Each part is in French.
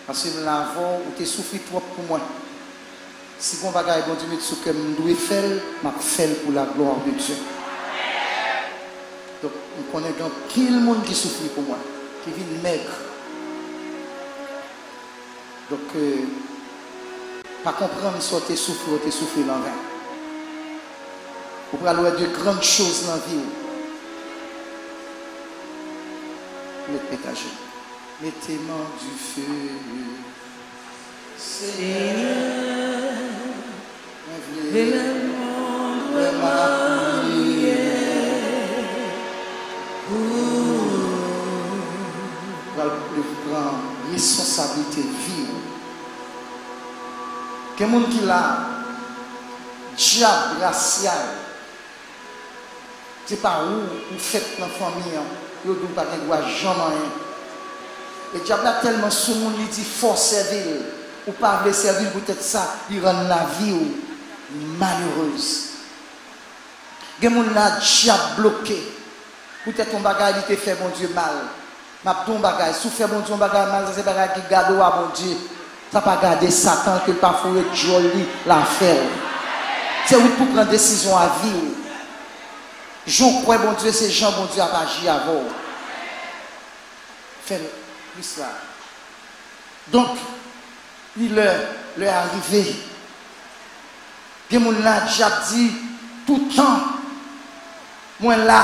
Parce que l'avant, ou tu souffres trop pour moi. Si on va garder bon Dieu, ce que je dois faire, je fais pour la gloire de Dieu. Donc, on connaît quel monde qui souffre pour moi, qui vit maigre. Donc, pas comprendre ce que tu souffres en vain. Vous pouvez avoir de grandes choses dans la vie. Mettez-moi du feu, Seigneur, révèle-moi ma prière. Vous prendre responsabilité de vie. Quelqu'un qui l'a diable racial, c'est pas où vous faites dans la famille, vous ne pas jamais. Et diable a tellement sous monde, il dit faut servir, ou pas veut servir, peut-être ça, il rend la vie malheureuse. Il y a des gens qui ont bloqué. Peut-être ton bagage il te fait bon Dieu mal. Ma ton bagage, si tu fais bon Dieu bagage mal, c'est bagage qui garde à bon Dieu. Ça pas garder Satan que pas faut être joli l'affaire. C'est où pour prendre décision à vie. Jean crois bon Dieu, c'est Jean bon Dieu a agi avant. Fais l'histoire. Donc, il est arrivé. Bien mon là, j'ai dit tout le temps, moi là,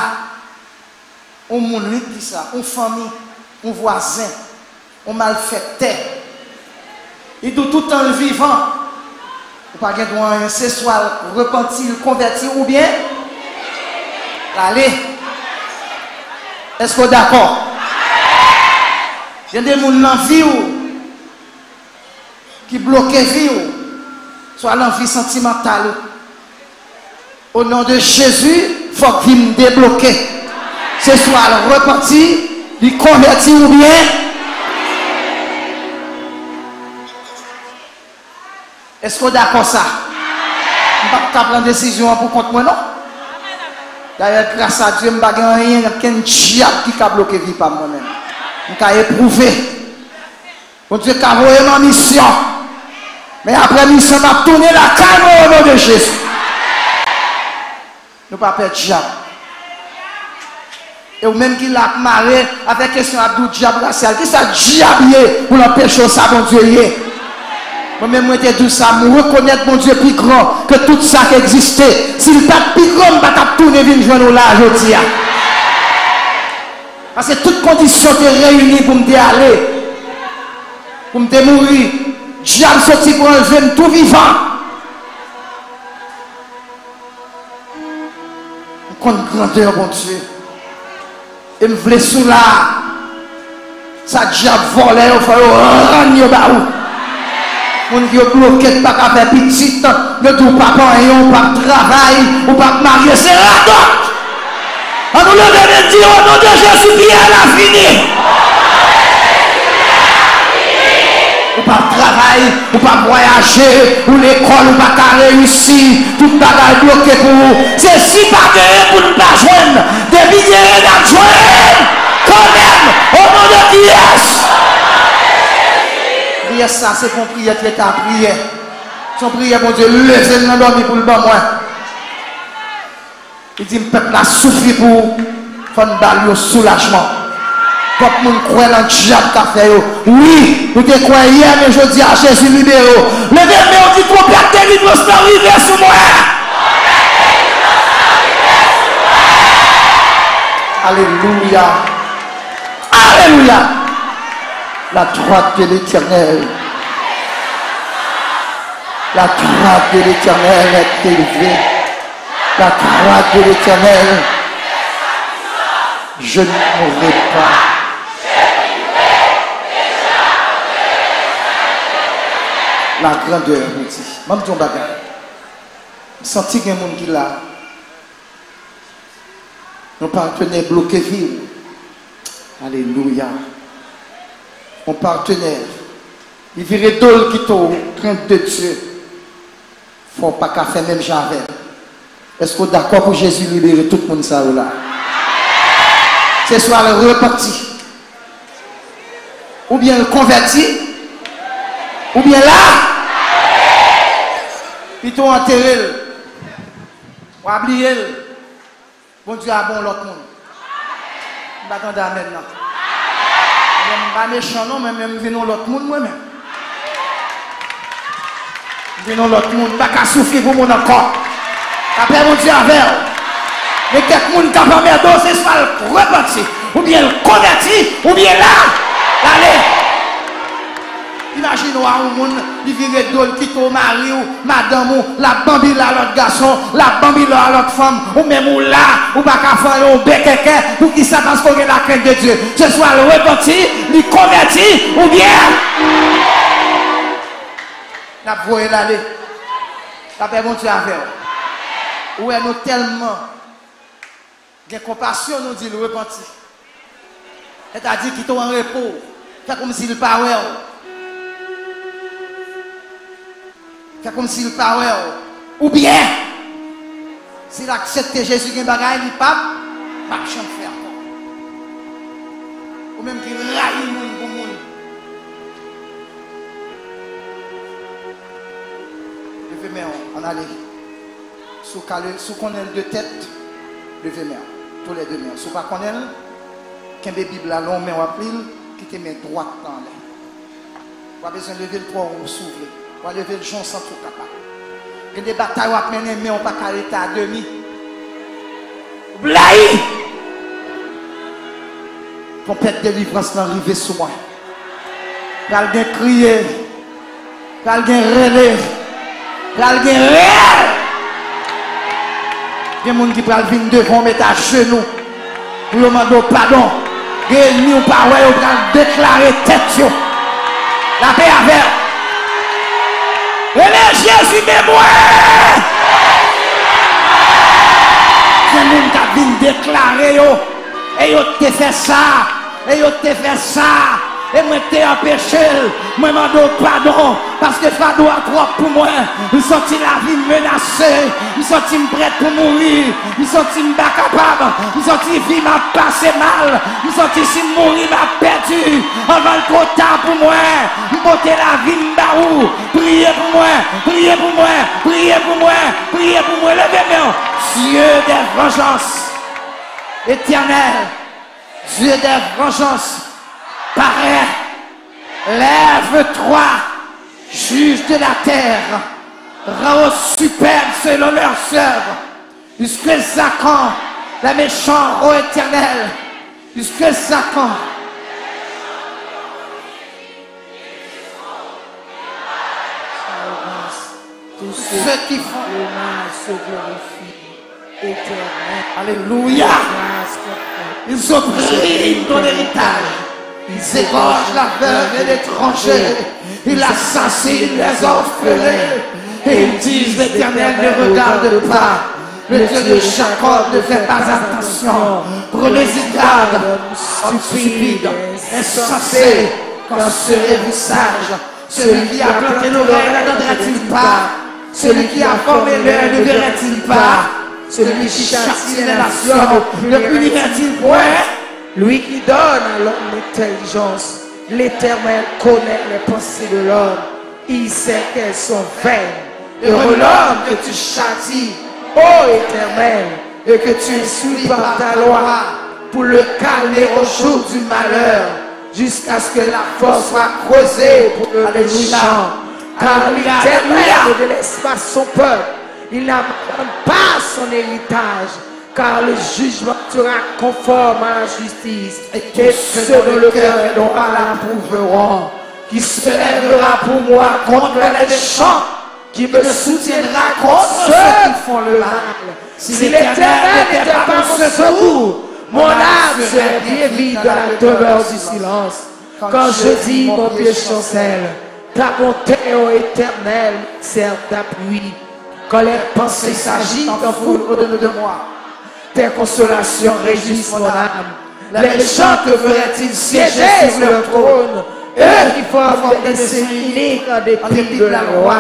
on monde dit ça, on famille, on voisin, on malfaiteur. Et de tout le temps le vivant, ou pas de droit ce soir repentir, convertir ou bien allez. Est-ce que vous êtes d'accord? Il y a des gens dans la vie qui bloquent la vie, soit l'envie sentimentale. Au nom de Jésus, il faut qu'il me débloque. Ce soit le repentir, il convertit ou bien. Est-ce que vous êtes d'accord ça? Je ne vais pas prendre une décision pour contre moi, non? D'ailleurs, grâce à Dieu, je ne vais pas rien, aucun diable qui a bloqué la vie par moi-même. Je vais éprouver. Mon Dieu, qui a envoyé ma mission. Mais après la mission, je vais tourner la calme au nom de Jésus. Nous ne pas perdre diable. Et ou même qui l'a marré avec question de diable racial. Qui ça diable pour l'empêcher ça, mon Dieu? Moi-même, je te dis ça, je reconnais mon Dieu plus grand que tout ça qui existait. S'il n'est pas plus grand, je vais tourner et venir là aujourd'hui. Parce que toutes conditions étaient réunies pour me aller. Pour me mourir. Diable sorti pour enlever tout vivant. Je compte grandeur, mon Dieu. Et me voulais sous là. Ça diable volé, il faut rendre baou. On qui est bloqué, pas qu'à faire petit, ne tout pas on pas travail, ou pas marier, c'est la dot. On nous le dit au nom de Jésus, bien la fini. Ou pas travail, ou pas voyager, ou l'école, ou pas réussir, tout le bagage bloqué pour vous. C'est si pas de pour ne pas joindre, des milliers de joindre, quand même, au nom de Dieu. Prière ça, c'est pour prière qui est à prier. Son prière, mon Dieu, levez le dormi pour le bon moi. Il dit, le peuple a souffert pour faire un soulagement. Comme nous croyons dans le diable qu'a fait. Oui, nous te croyons hier, mais je dis à Jésus libéré. Levez-moi, on dit, trompette délivrance arriver sur moi. Alléluia. Alléluia. La droite de l'Éternel. La droite de l'Éternel est élevée. La droite de l'Éternel. Je ne mourrai pas. La grandeur, me dit. Même ton bagage. Je sens qu'il y a un monde qui l'a. Nos partenaires bloqués vivent. Alléluia. Mon partenaire, il virait d'ol qui t'ont crainte de Dieu. Il ne faut pas qu'à faire même jamais. Est-ce que vous êtes d'accord pour Jésus libérer tout le monde ça là? Ce soir, le reparti. Ou bien le converti, Ou bien là, plutôt enterré, ou oublié, bon Dieu a bon l'autre monde. Je ne vais pas attendre maintenant. Je ne suis pas méchant, non, mais je vais l'autre monde moi-même. Je vais l'autre monde, je ne vais pas souffrir pour mon encore. Après, mon Dieu avec. Mais quelqu'un qui a pas merdé, c'est soit le repentir, ou bien le converti, ou bien là, allez. Imaginez un monde qui vient de quitter au mari ou madame ou la bambine à l'autre garçon, la bambine à l'autre femme, ou même ou là, ou pas qu'à faire un bec quelqu'un pour qu'il s'attende à la crainte de Dieu. Ce soit le repenti, le converti, ou bien. La voie l'aller. La paix, mon Dieu, à faire. Où est nous tellement de compassion, nous dit le repenti. C'est-à-dire qu'il est en repos. C'est comme s'il parlait. C'est comme s'il parlait. Ou bien, s'il accepte Jésus qui est bagaille, il ne peut pas faire encore. Ou même qu'il raille le monde pour le monde. Levez main, on allait. Sous qu'on a deux têtes, levez main. Tous les deux mains. Sous pas qu'on a, qu'un Bible à long main ou à pile, qui te met droite dans l'air. Pas besoin de lever le poids ou souffler. On va lever le jonc sans tout capable. Il y a des batailles où on mener, mais on ne peut pas arrêter à demi. Blaï! Tempête de délivrance n'arrive sur moi. Quelqu'un crier. Quelqu'un relève. Quelqu'un réel. Il y a des gens qui peuvent venir devant, mettre à genoux. Pour demander pardon. Il y a des gens qui peuvent déclarer tête. La paix avec. Et les Jésus de moi. Il y a des gens qui viennent déclarer. Et ils te fait ça. Et ils te fait ça. Et moi t'ai empêché. Moi m'en donne pardon. Parce que fardeau a trop pour moi. Je senti la vie menacée. Je senti prête pour mourir. Je senti pas capable. Je senti vie m'a passé mal. Je senti si mourir m'a perdu. Avant le trop tard pour moi. Je portais la vie m'barou. Priez pour moi. Priez pour moi. Priez pour moi. Priez pour moi. Levez-moi. Dieu des vengeances. Éternel. Dieu des vengeances. Paraît, lève-toi, juge de la terre, rends superbe selon leurs œuvres, jusque Zakan, la méchante, ô éternel, jusque Zakan. Tous ceux qui font le mal se glorifient, éternel. Alléluia. Ils oppriment ton héritage. Ils égorgent la veuve et l'étranger. Ils assassinent les orphelins. Et ils disent l'Éternel ne regarde pas. Le Dieu de Jacob ne fait pas attention. Prenez-y garde, homme stupide, insensé. Quand serez-vous sage? Celui qui a planté l'oreille n'entendra-t-il pas? Celui qui a formé l'œil ne verra-t-il pas? Celui qui châtie les nations ne punira-t-il point? Lui qui donne à l'homme l'intelligence, l'Éternel connaît les pensées de l'homme. Il sait qu'elles sont vaines. Heureux l'homme que tu châties, ô Éternel, et que tu essuies par ta loi, pour le calmer au jour du malheur, jusqu'à ce que la force soit creusée pour le méchant. Car l'Éternel ne délaisse pas son peuple, il n'abandonne pas son héritage. Car le jugement sera conforme à la justice. Et ceux dont le cœur est droit l'approuveront. Qui se lèvera pour moi contre les méchants. Qui me soutiendra contre ceux qui font le mal. Si l'Éternel n'était pas mon secours, mon âme serait bien vide dans la demeure du silence. Quand je dis mon pied chancelle, ta bonté, ô Éternel, sert d'appui. Quand les pensées s'agitent en foule au-delà de moi, tes consolations réjouissent mon âme. Les méchants te feraient-ils siéger sur leur trône? Eux qui forment des séminaires en dépit de la loi.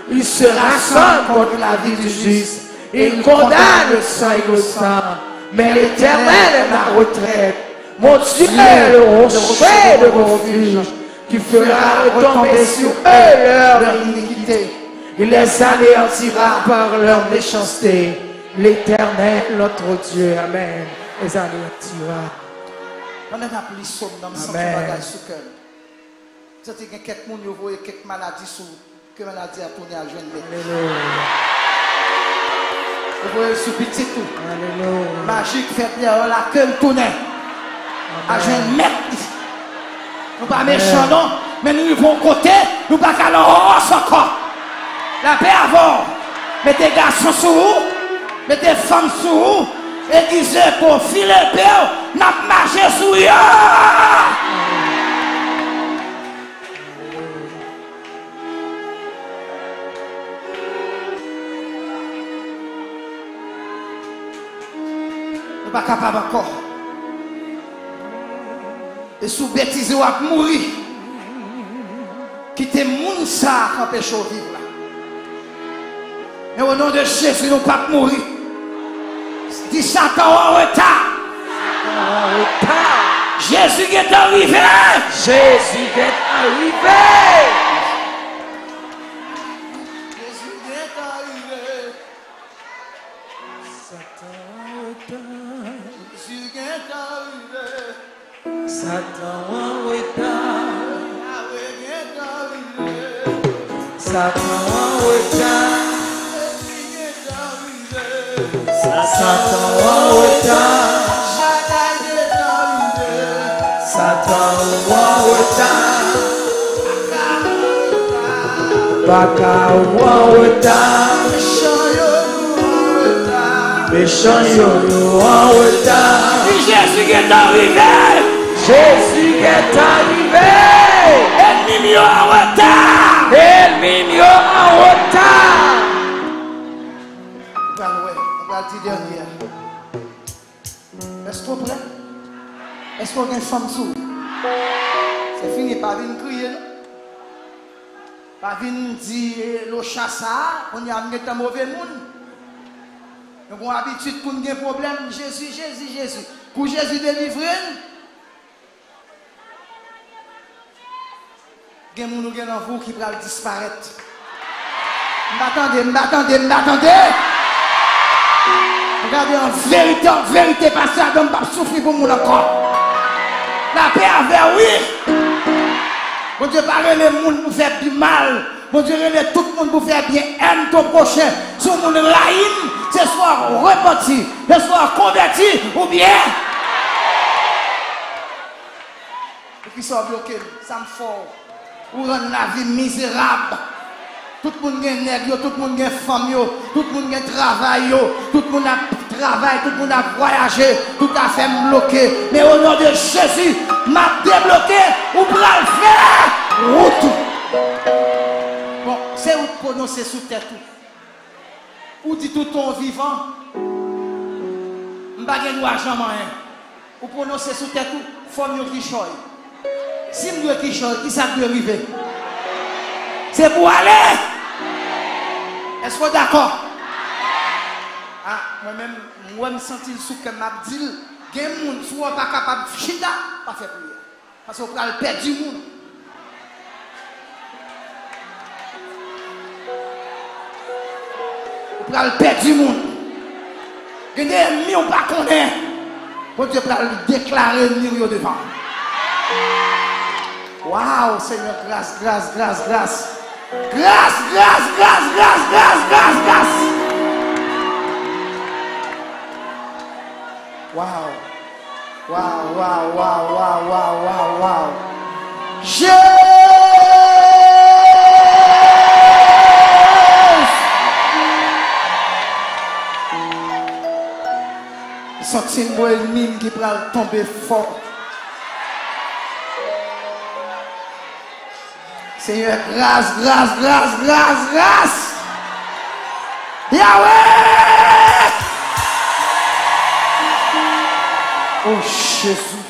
Ils se rassemblent contre la vie du juste. Ils condamnent le sang innocent. Mais l'Éternel est ma retraite. Mon Dieu est le rocher de mon refuge. qui fera retomber sur eux leur iniquité. Il les anéantira par leur méchanceté. L'Éternel, notre Dieu, Amen, les anéantira. On a appelé somme dans le sens de bagage sous cœur. Ça te gagne quelques monde, vous voyez quelques maladies sous que maladie a tourné à jeune. Alléluia. Vous voyez sous petit tout. Alléluia. Magique fait bien la queue tourne. À jeune mec. Nous pas méchants non, mais nous vont côté, nous pas qu'à l'os encore. La paix avant. Mettez garçons sous vous, mettez femmes sous vous, aiguisez pour filer paix, n'a marché sous eux. Nous pas capable encore. Et sous bêtise ou à mourir. Quittez moun ça qui empêche de vivre là. Mais au nom de Jésus, nous ne pas mourir. Dis Satan en retard. Jésus est arrivé. Jésus est arrivé. Jésus est arrivé. Satan en retard. Jésus est arrivé. Satan en retard. Yahweh est arrivé. Satan en retard. Jésus est arrivé. Satan en retard. Shaddai est arrivé. Satan en retard. Baka en retard. Méchant yo en retard. Jésus est arrivé. Jésus est arrivé. Ennemi en retard. Ennemi en retard. On va dire dernier. Est-ce qu'on est prêt? Est-ce qu'on a une femme sous? C'est fini, pas venir crier. Pas venir dire le chassa, on y a mis un mauvais monde. Nous avons l'habitude pour nous un problème. Jésus, Jésus, Jésus. Pour Jésus délivrer, il y a des gens dans vous qui vont disparaître. M'attendez. Regardez en vérité, parce que Adam va souffrir pour mon encore. La paix avec oui. Bon Dieu, parle les gens pour faire du mal. Bon Dieu, tout le monde pour faire bien. Aime ton prochain. Si on laïm, c'est soit repenti, c'est soit converti ou bien. Et qui sont bloqués, ça me fort. Ou rendre la vie misérable. Tout le monde a nègre, tout le monde a femme, tout le monde a travail, tout le monde a travail, tout le monde a voyagé, tout a fait bloquer. Mais au nom de Jésus, m'a débloqué ou pour le faire. Route. Bon, c'est où prononcer sous terre tout. Ou dit tout ton vivant, m'bagé noir jamais rien. Ou prononcer sous terre tout, forme qui choy. Si m'doit qui choy, qui ça peut arriver? C'est pour aller. Est-ce que vous êtes d'accord? Ah, moi-même, je me sens sous que m'a dit, il y a des gens qui ne sont pas capables de chita, pas faire prière. Parce qu'on peut perdre du monde. On peut perdre du monde. Il y a des ennemis qui ne pas connaître. Bon Dieu peut déclarer le devant. Waouh, Seigneur, grâce. Grâce. Wow. Jésus! Sentez-moi le mime qui va tomber fort. Seigneur, grâce. Yahweh! Oh Jésus.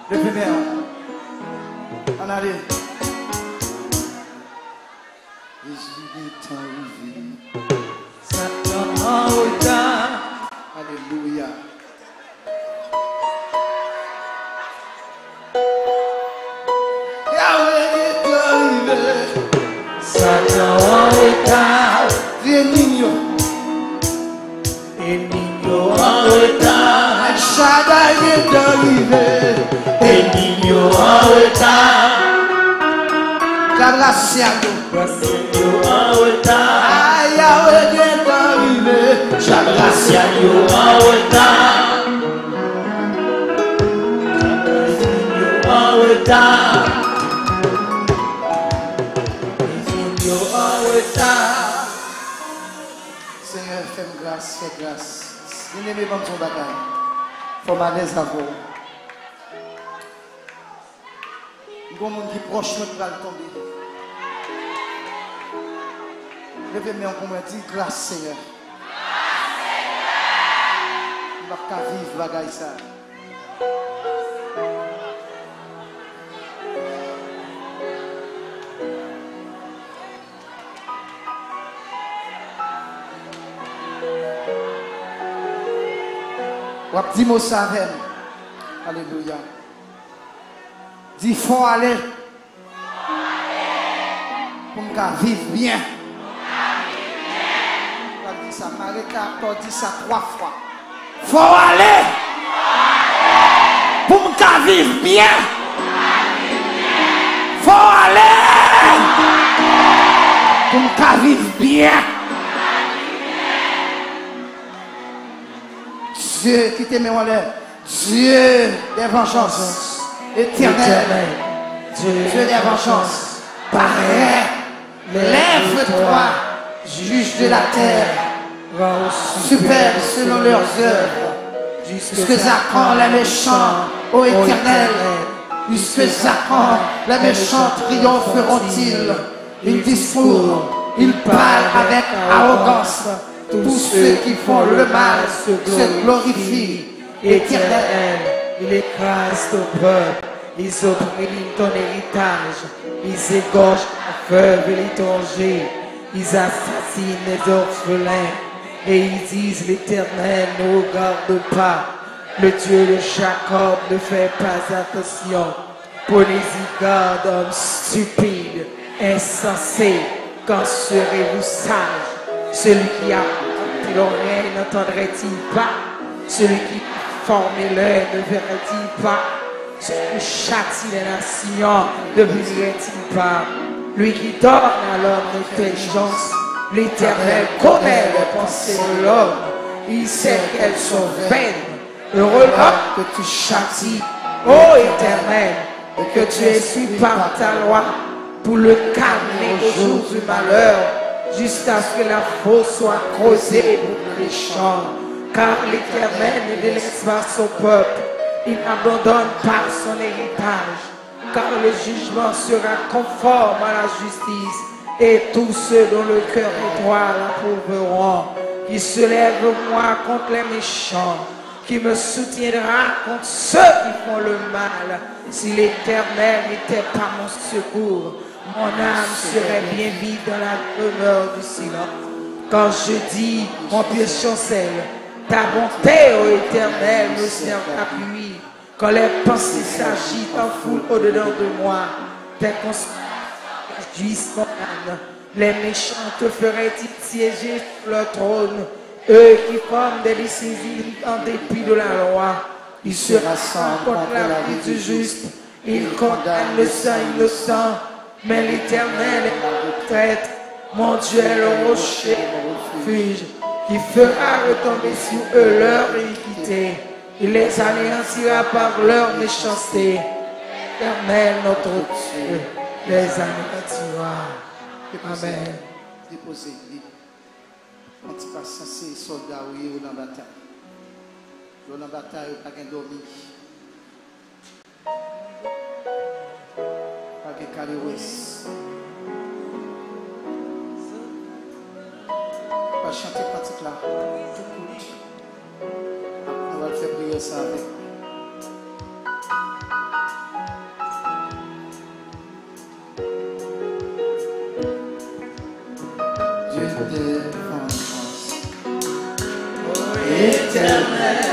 Le premier. On allait. Jésus est arrivé. Satan en retard. Alléluia. Yahweh est arrivé. Satan en retard. Viens Nino. Et Nino en retard. El Shaddai est arrivé. Et Nino en retard. Graciano. Graciano en retard. Ah, Yahweh est arrivé. Graciano en retard. Nino en retard. Nino en retard. Seigneur, fais-moi grâce, fais grâce. Bien-aimé, bon ton bagaille. Faut malaise à vous. Il y a un monde qui est proche, notre va tomber. Levez-moi en commun, dis grâce, Seigneur. On va pas vivre bagaille ça. Wap di mot sa ven. Alléluia. Dis faut aller. Pour me vivre bien. On dit ça, Marika dit ça 3 fois. Faut aller. Pour me vivre bien. Faut aller. Pour me vivre bien. Dieu qui t'aime en l'air, Dieu des vengeances, éternel, Dieu des vengeances, paraît, lève-toi, juge de la terre, super selon leurs œuvres, jusque à quand les méchants, ô éternel, jusque à quand les méchants triompheront-ils? Ils discourent, ils parlent avec arrogance. Tous ceux qui font le mal se glorifient. Éternel, il écrase ton peuple, ils oppriment ton héritage, ils égorgent la veuve et l'étranger, ils assassinent les orphelins, et ils disent l'Éternel ne regarde pas, le Dieu de Jacob ne fait pas attention. Prenez-y garde, homme stupide, insensé, quand serez-vous sage? Celui qui a porté l'oreille n'entendrait-il pas? Celui qui a formé l'œil ne verrait-il pas? Celui qui châtie les nations ne verrait-il pas? Lui qui donne à l'homme l'intelligence, l'Éternel connaît les pensées de l'homme, il sait qu'elles sont vaines. Heureux l'homme que tu châties, ô Éternel, et que tu essuies par ta loi pour le calmer au jour du malheur, jusqu'à ce que la fosse soit creusée pour les champs. Car l'Éternel ne délaisse pas son peuple, il n'abandonne pas son héritage. Car le jugement sera conforme à la justice, et tous ceux dont le cœur est droit l'approuveront. Qui se lève moi contre les méchants, qui me soutiendra contre ceux qui font le mal. Si l'Éternel n'était pas mon secours, mon âme serait bien vive dans la demeure du silence. Quand je dis, mon pied chancelle, ta bonté, ô Éternel, me sert d'appui. Quand les pensées s'agitent en foule au-dedans de moi, tes conseils jouissent mon âme. Les méchants te feraient-ils siéger sur leur trône? Eux qui forment des décisions en dépit de la loi, ils se rassemblent contre la vie du juste. Ils condamnent le sang innocent. Mais l'Éternel est ma retraite, mon Dieu est le rocher, mon refuge, qui fera retomber sur eux leur iniquité. Il les anéantira par leur méchanceté. L'Éternel, notre Dieu, les anéantira. Amen. Déposez. Quand tu passes ces soldats ou dans la bataille. Dans la bataille, pas qu'un dormi. Pas qu'un caléouès. Pas chanter pratique là. On va le faire prier ça avec. tes vengeances. Éternel,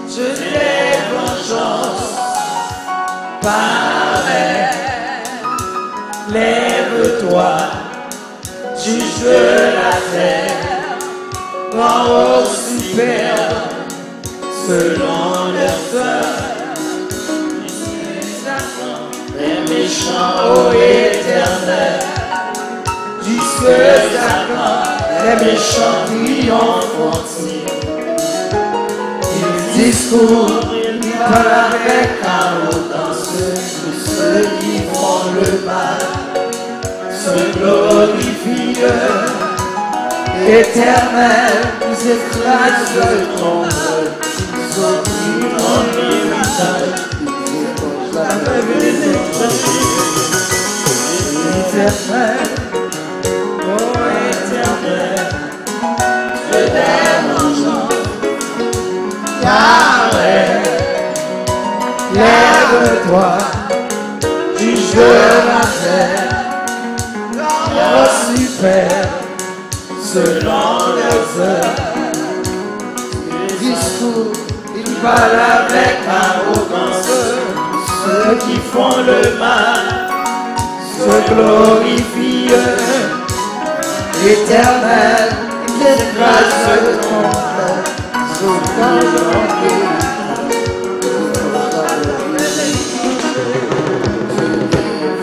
Dieu des vengeances, parais, lève-toi, juge la terre, rends aux superbes selon leurs œuvres. Les méchants, ô Éternel, jusque à quand les méchants triompheront-ils? Ils discourent, ils parlent avec arrogance, tous ceux qui font le mal se glorifient. Éternel, nous écrases ton œuvre, sortis dans l'héritage. Éternel, oh Éternel, Dieu des vengeances, parais, lève-toi, juge la terre, rends super, selon leurs œuvres. Discours, ils parlent avec arrogance, ceux qui font le mal se glorifient. Éternel, écrase ton cœur, sauve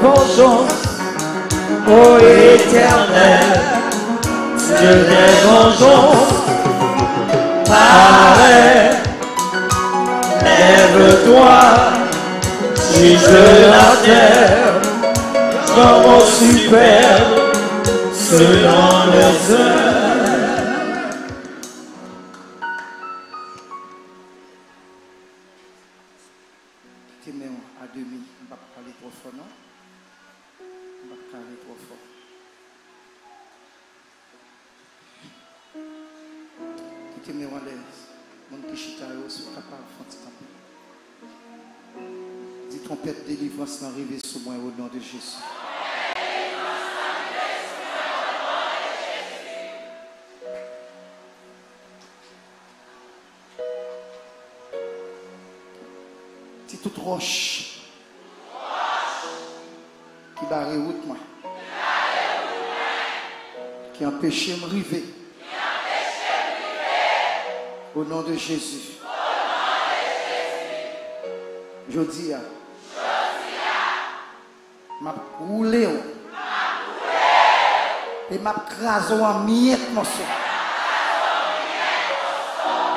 vengeance, ô Éternel, Dieu des vengeances, parais, lève-toi, juge la terre, comme au superbe, selon leurs œuvres. Tes mains à demi, on ne va pas parler trop fort, non? On va pas parler trop fort. Tes mains à l'aise. Mon qui chita est capable de faire ça. Dis trompette délivrance n'arrive sur moi au nom de Jésus. C'est toute roche qui barre route moi, qui empêche de me river. Au nom de Jésus. Je dis, m'a roulé et m'a crasé en miettes morceaux.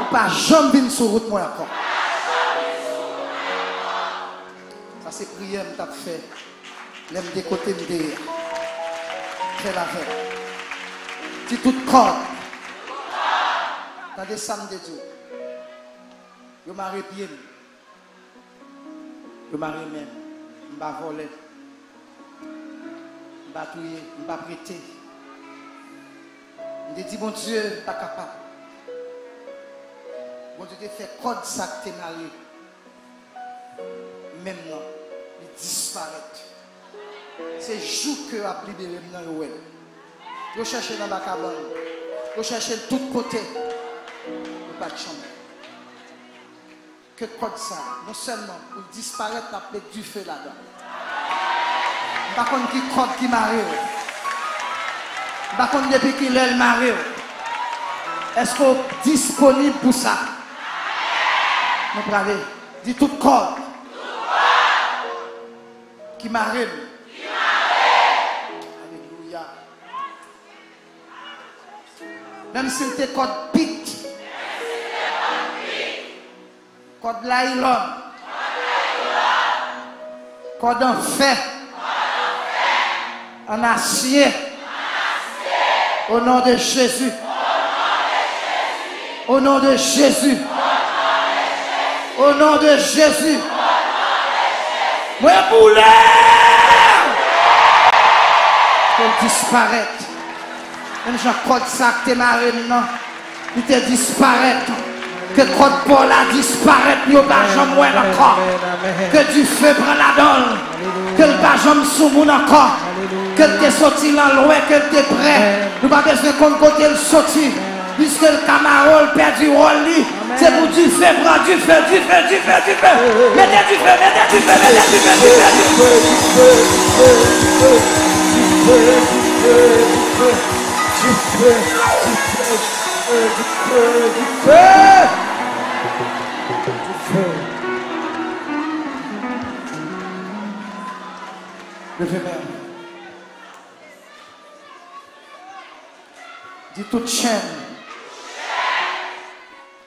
Ou pas jamais venir sur route moi encore. Ça c'est prière que tu fait. L'aime des côtés de derrière. Fais la fête. C'est toute corde. Dans des samedis de Dieu. Je m'arrête bien. Je m'arrête même. Je ne vais pas voler. Je ne vais pas touiller. Je ne vais pas prêter. Je dis, bon Dieu, pas capable. Bon Dieu, tu fais code ça que tu es marié. Même non. Il disparaît. C'est jour que tu as libéré maintenant. Je cherche dans la cabane. Je cherche de tous côtés. Pas de chambre. Que code ça, non seulement pour disparaître la plaie du feu là-dedans. Par contre, qui code qui marie. Par contre, depuis qu'il est le mari. Est-ce qu'on est disponible pour ça? Nous prenons. Dis tout code. Qui marie. Alléluia. Même si c'était code pique. Code laïlon, code en fer, en acier, au nom de Jésus, au nom de Jésus, au nom de Jésus, moi bouler, qu'elle disparaisse. Même j'en code ça que t'es marré maintenant, il te disparaît. Que code Paul a disparu, il n'y a pas jamais encore. Que du feu prend la donne. Que le pas jamais sous mon encore. Qu'elle t'est sorti là loin, qu'elle t'est prêt. Nous pas besoin qu'on côté le sorti. Puisque le camarade perd du rôle, c'est pour du feu, prends du feu, du feu, du feu, du feu. Mettez du feu, mettez du feu, mettez du feu, du feu. Levez-moi. Dis toute chaîne.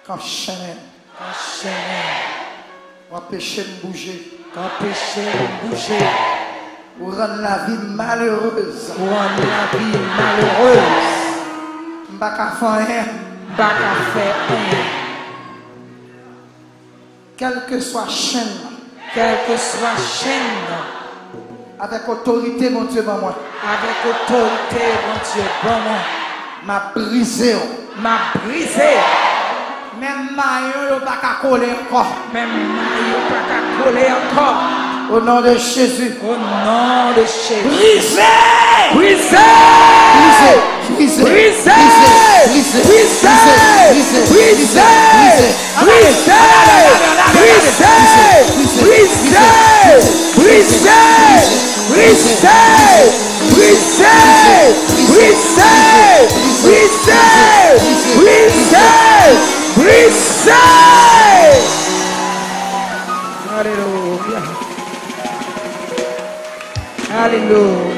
Quand chaîne. On va pécher de bouger. Pour rendre la vie malheureuse. M'pas qu'à faire rien. Quelle que soit chaîne. Avec autorité, mon Dieu, moi. M'a brisé. Même maillot, il pas qu'à coller encore. Au nom de Jésus. Brisé. Alléluia.